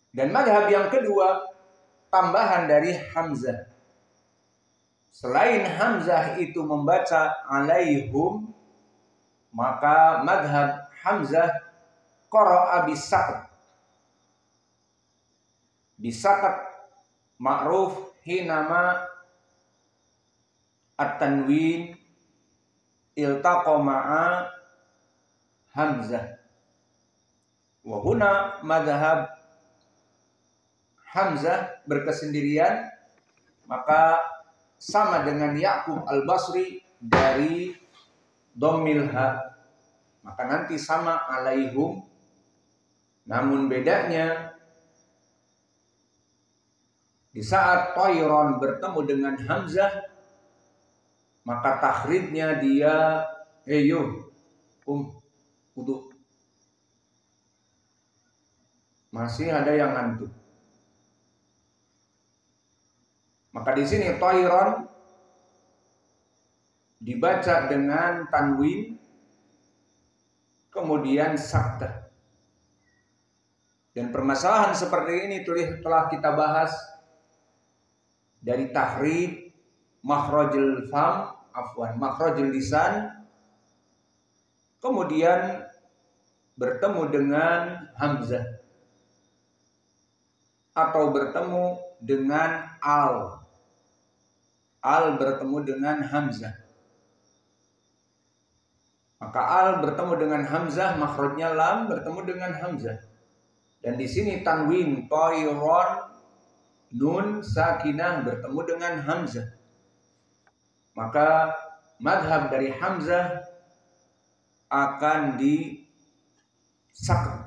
Dan madhab yang kedua, tambahan dari Hamzah. Selain Hamzah itu membaca alaihum, maka madhab Hamzah qara'a bisaqat. Bisaqat ma'ruf hinama at-tanwin iltaqa ma'a Hamzah. Wa huna madhab Hamzah berkesendirian, maka sama dengan Ya'qub al-Basri dari dhammil ha. Maka nanti sama alaihum, namun bedanya di saat Thayron bertemu dengan Hamzah, maka takhridnya dia wudu. Masih ada yang ngantuk. Maka di sini Thayron dibaca dengan tanwin kemudian sakta. Dan permasalahan seperti ini telah kita bahas dari tahrid makhrajul lisan, kemudian bertemu dengan Hamzah atau bertemu dengan al bertemu dengan Hamzah. Maka al bertemu dengan Hamzah, makhrajnya lam bertemu dengan Hamzah. Dan di sini tanwin Thayron nun sakinah bertemu dengan Hamzah. Maka madhab dari Hamzah akan disakut.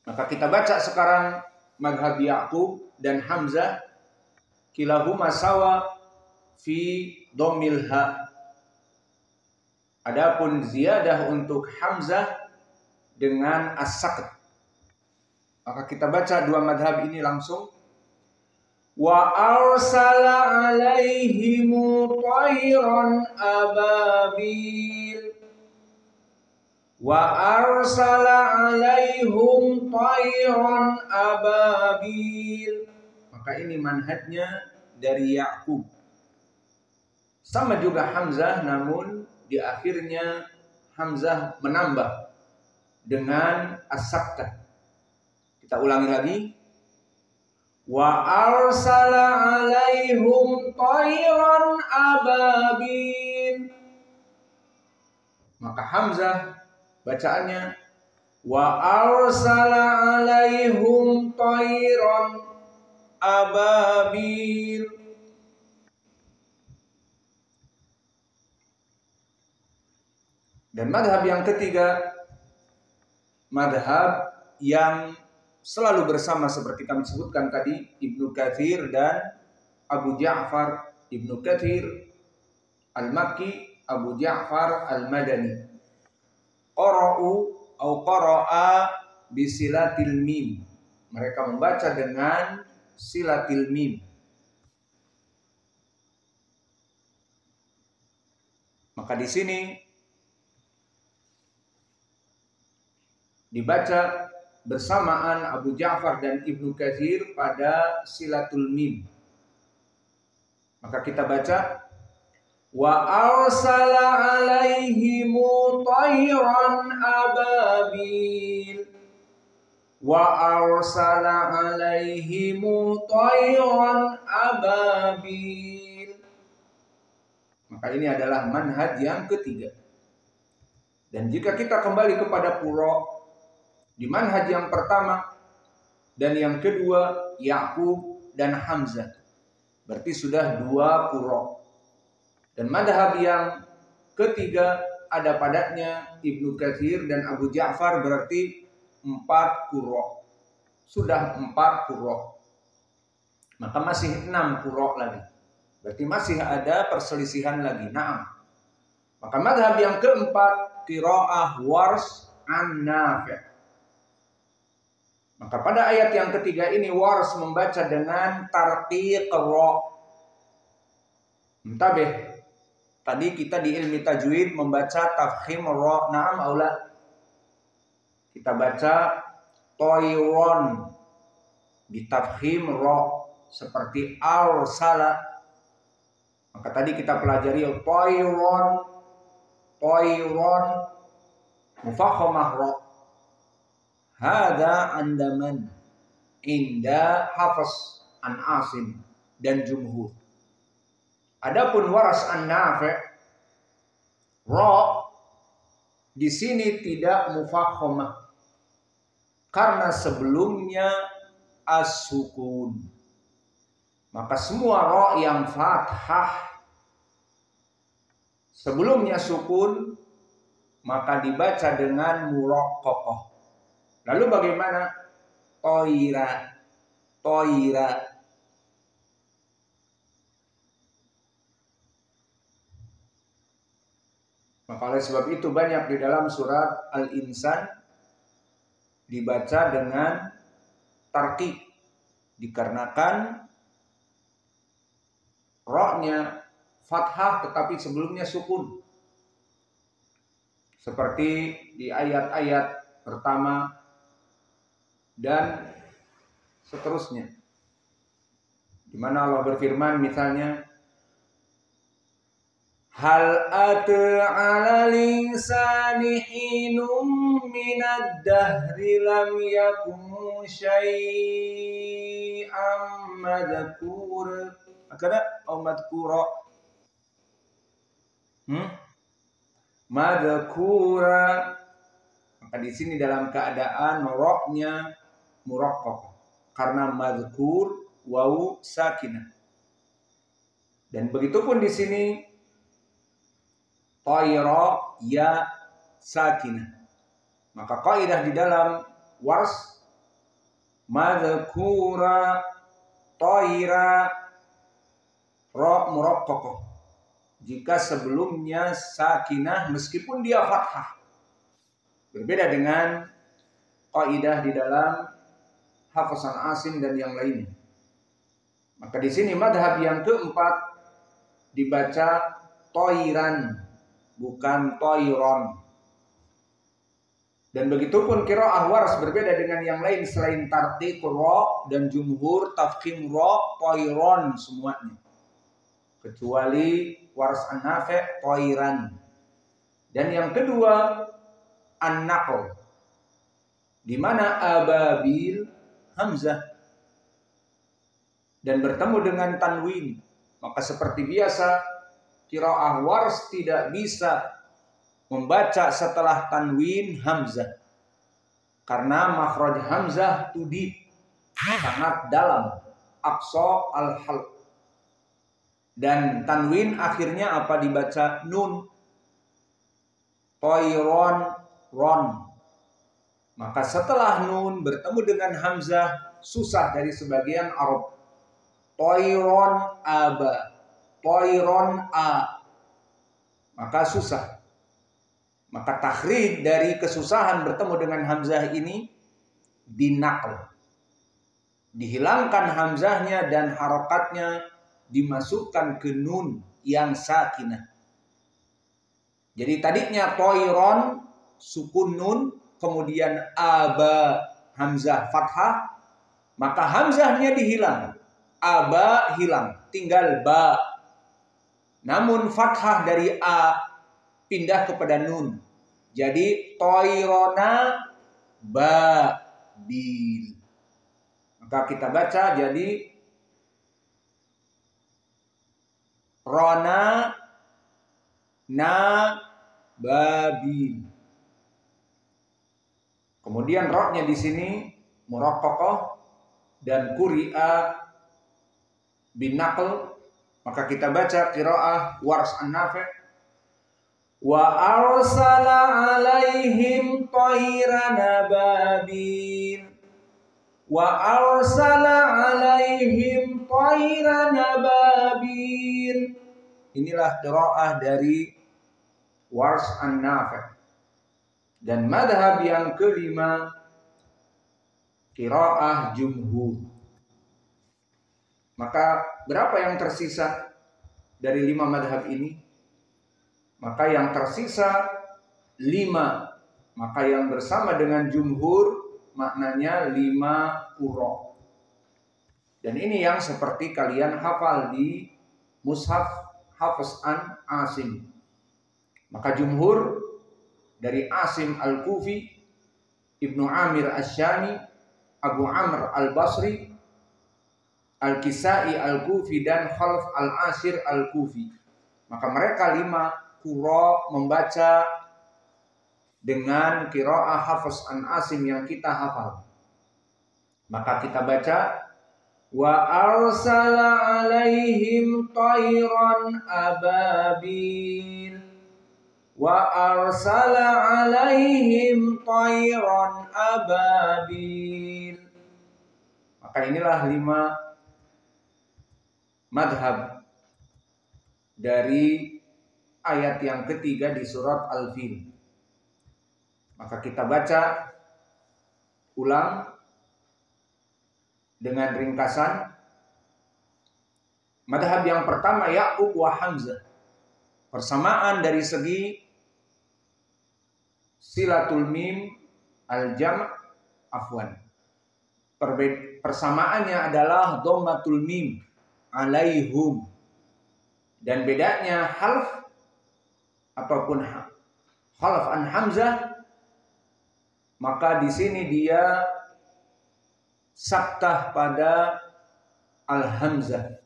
Maka kita baca sekarang madhab Ya'qub dan Hamzah, kilahuma sawa fi dhammil ha. Adapun ziyadah untuk Hamzah dengan as-sakut. Maka kita baca dua madhab ini langsung. Wa arsala alaihimu thayran ababil. Wa arsala alaihum thayran ababil. Maka ini manhajnya dari Ya'qub. Sama juga Hamzah, namun di akhirnya Hamzah menambah dengan as-saktah. Kita ulangi lagi. Wa arsala alaihum thayran ababil. Maka Hamzah bacaannya wa arsala alaihum thayran ababil. Dan madhab yang ketiga, madhab yang selalu bersama seperti kami sebutkan tadi, Ibnu Katsir dan Abu Ja'far. Ibnu Katsir al-Makki, Abu Ja'far al-Madani. Qara'a bisilatil mim. Mereka membaca dengan silatil mim. Maka di sini dibaca bersamaan Abu Ja'far dan Ibnu Katsir pada silatul mim. Maka kita baca wa arsala alaihimu thayran ababil. Wa arsala alaihimu thayran ababil. Maka ini adalah manhaj yang ketiga. Dan jika kita kembali kepada qura, di manhaj yang pertama dan yang kedua Ya'qub dan Hamzah, berarti sudah dua qura. Dan madhab yang ketiga ada padanya Ibnu Katsir dan Abu Ja'far, berarti 4 qura. Sudah 4 qura. Maka masih 6 qura lagi. Berarti masih ada perselisihan lagi. Naam. Maka madhab yang keempat qiraah Wars an Nafi'. Maka pada ayat yang ketiga ini Wars membaca dengan tarqiq ra. Entabeh. Tadi kita di ilmi tajwid membaca tafkhim ra. Naam aula. Kita baca Thayron. bitafkhim ro seperti arsala. Maka tadi kita pelajari toiron mufakhamah ro. Hada andaman inda Hafs an Asim dan jumhur. Adapun Waras an-Nafi' ro di sini tidak mufakhamah karena sebelumnya as-sukun. Maka semua ro yang fathah sebelumnya sukun maka dibaca dengan muraqqaqah. Lalu bagaimana toira? Maka oleh sebab itu banyak di dalam surat Al-Insan dibaca dengan tarqiq dikarenakan ro-nya fathah tetapi sebelumnya sukun. Seperti di ayat-ayat pertama dan seterusnya. Di mana Allah berfirman misalnya hal ata 'alal insani hinum minad dahri lam yakun syai'am madhkur. Akada au madhkura. Madhkura. Maka di sini dalam keadaan ro-nya muraqqaq karena madhkur wawu sakinah. Dan begitupun di sini Toira ya sakinah. Maka kaidah di dalam Wars madhkura toira ro muraqqaqah jika sebelumnya sakinah meskipun dia fathah. Berbeda dengan kaidah di dalam Hafs an Asim dan yang lainnya. Maka di sini madhab yang keempat dibaca toiran bukan toiron. Dan begitupun qiraah Wars berbeda dengan yang lain selain tarqiq ro dan jumhur tafkhim ro toiron semuanya. Kecuali Wars an-Nafi' toiran. Dan yang kedua an-naql di mana ababil hamzah dan bertemu dengan tanwin. Maka seperti biasa qiraah Wars tidak bisa membaca setelah tanwin hamzah karena makhraj hamzah tudi sangat dalam aqsa al-halq dan tanwin akhirnya apa dibaca nun toiron ron. Maka setelah nun bertemu dengan hamzah susah dari sebagian Arab. Toiron aba toiron a, maka susah. Maka takhrij dari kesusahan bertemu dengan hamzah ini dinaql. Dihilangkan hamzahnya dan harokatnya dimasukkan ke nun yang sakinah. Jadi tadinya toiron sukun nun, kemudian aba hamzah fathah, maka hamzahnya dihilang. Aba hilang, tinggal ba. Namun fathah dari a pindah kepada nun. Jadi toirona babil. Maka kita baca jadi rona na babil. Kemudian ro-nya di sini muraqqaqah dan quri'a bin naql. Maka kita baca qiraah Wars an-Nafi' wa arsala alaihim tayran ababil wa arsala alaihim tayran ababil. Inilah qiraah dari Wars an-Nafi'. Dan madhab yang kelima qiraah jumhur. Maka berapa yang tersisa dari 5 madhab ini? Maka yang tersisa 5. Maka yang bersama dengan jumhur maknanya 5 qura. Dan ini yang seperti kalian hafal di Mushaf Hafs an Asim. Maka jumhur dari Asim Al-Kufi, Ibnu Amir Asy-Syami, Abu Amr Al-Basri, Al-Kisai Al-Kufi, dan Khalaf Al-Ashir Al-Kufi. Maka mereka 5 qurra membaca dengan qiraah Hafs an Asim yang kita hafal. Maka kita baca wa arsala alaihim tayran ababil. Wa arsala alaihim tayran ababil. Maka inilah 5 madhab dari ayat yang ketiga di surat Al-Fil. Maka kita baca ulang dengan ringkasan. Madhab yang pertama Ya'qub wa Hamzah. Persamaan dari segi silatul mim al-jam' afwan. Persamaannya adalah dhammatul mim alaihum. Dan bedanya half ataupun khalaf an Hamzah, maka di sini dia saktah pada al-hamzah.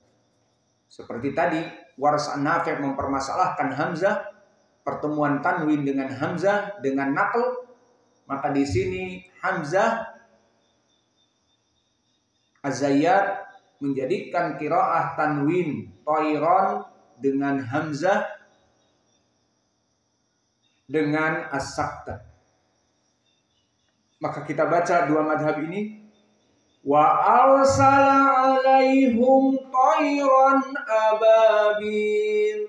Seperti tadi Waras an-Nafi' mempermasalahkan hamzah, pertemuan tanwin dengan hamzah dengan naql, maka di sini hamzah Az-Zayyad menjadikan qiraah tanwin tayran dengan hamzah dengan as-saktah. Maka kita baca 2 madhab ini. Wa arsala alaihum tayran ababil.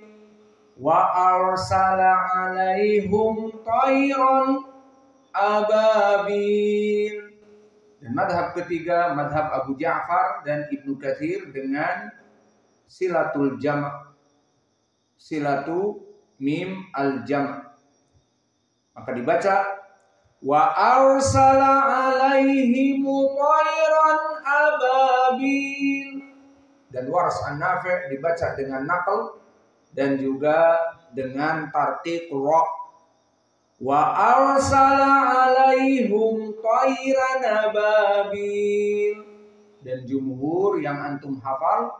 Wa arsala alaihum tayran ababil. Dan madhab ketiga, madhab Abu Ja'far dan Ibnu Katsir dengan silatul jam', silatu mim al-jam'. Maka dibaca wa arsala alaihim tayran ababil. Dan Waras an-Nafi' dibaca dengan naql dan juga dengan tartiq ra. Wa arsala alaihim tayran ababil. Dan jumhur yang antum hafal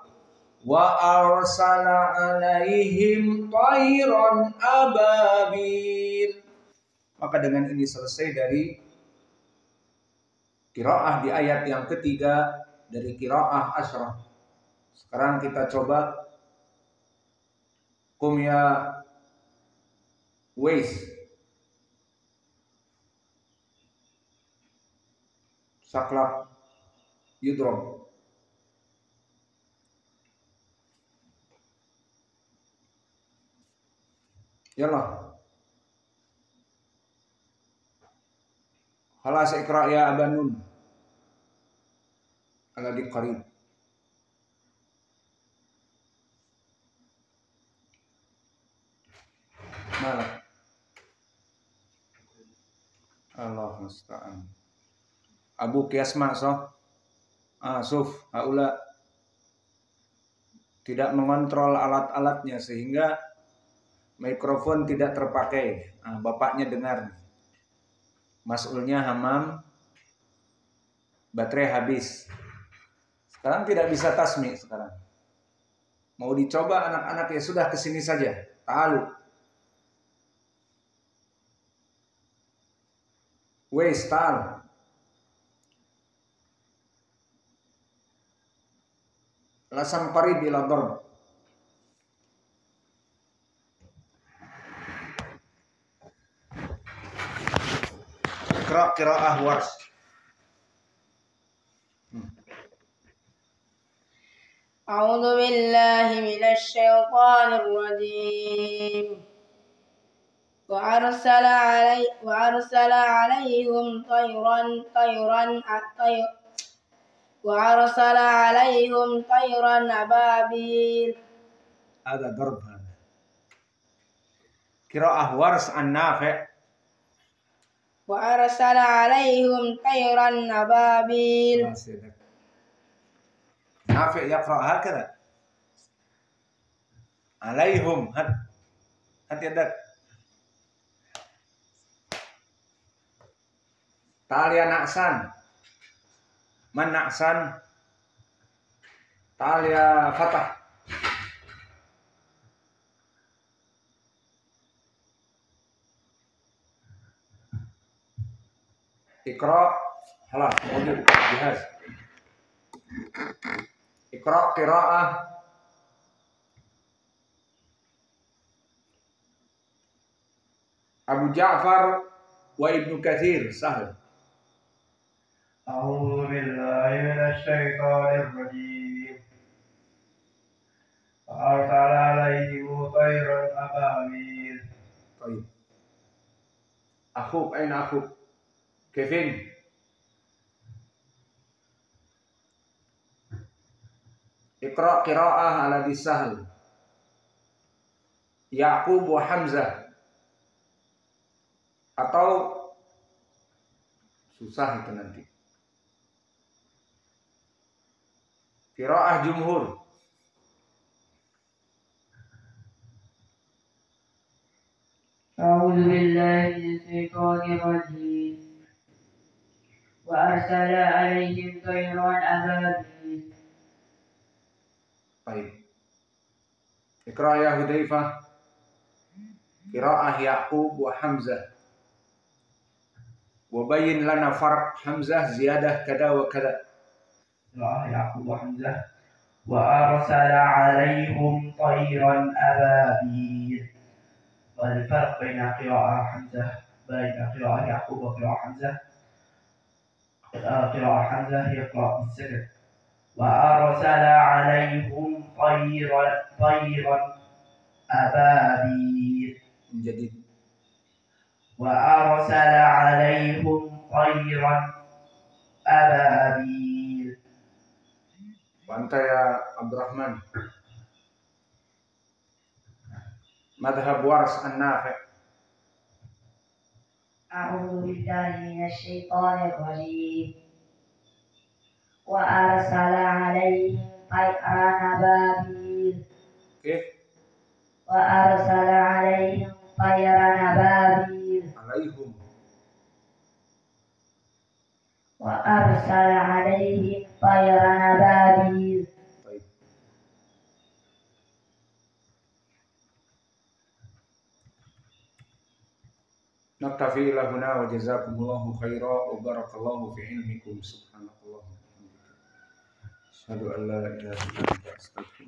wa arsala alaihim tayran ababil. Maka dengan ini selesai dari qiraah di ayat yang ketiga dari qiraah asyrah. Sekarang kita coba Qum ya Wais. Saklab yudrob. Yalah. Khalas ikra ya abanun. Ala di qarib. Malah. Allah musta'an. Abu Kiasma soh. Asuf haula tidak mengontrol alat-alatnya sehingga mikrofon tidak terpakai. Bapaknya dengar. Mas'ulnya Hamam, baterai habis. Sekarang tidak bisa tasmi sekarang. Mau dicoba anak-anak ya sudah kesini saja. Ta'alu. Wais ta'al. Lasam qarib ila darb. Qira'ah Warsh. A'udzu billahi minasy syaithanir rajim. Wa arsala alaihim tayran ababil. Ada darb. Qira'ah Warsh an-Nafi'. Wa arsala alaihim tayran ababil. نافع يقرأ هكذا عليهم هات يدك تعال يا نعسان من نعسان تعال يا فتح اقرأ خلاص موجود جهاز اقرأ قراءة أبو جعفر وابن كثير سهل. أعوذ بالله من الشيطان الرجيم فأرسل عليهم طيرا أبابيل. طيب أخوك أين أخوك؟ كيفين؟ اقرأ قراءة على ذي سهل يعقوب وحمزة atau susah itu nanti. Qiraah jumhur. أعوذ بالله من الشيطان الرجيم وأرسل عليهم طيرا أبابيل. Baik. Iqra ya Hudzaifah. Qiraah Yaqub wa Hamzah. وبين لنا فرق حمزة زيادة كذا وكذا. يعقوب وحمزة وأرسل عليهم طيرا أبابيل. والفرق بين قراءة حمزة بين قراءة يعقوب وقراءة حمزة قراءة حمزة هي قراءة بالسكن. وأرسل عليهم طيرا أبابيل. Menjadi وأرسل عليهم طيرا أبابيل. وأنت يا عبد الرحمن مذهب ورث النافع. أعوذ بالله من الشيطان الرجيم وأرسل عليهم طيرا أبابيل. كيف؟ وأرسل عليهم طيرا أبابيل. عليهم. وأرسل عليهم طيرا أبابيل. طيب. نكتفي إلى هنا وجزاكم الله خيرا وبارك الله في علمكم سبحانك اللهم وبحمدك أشهد أن لا إله إلا أنت أستغفرك.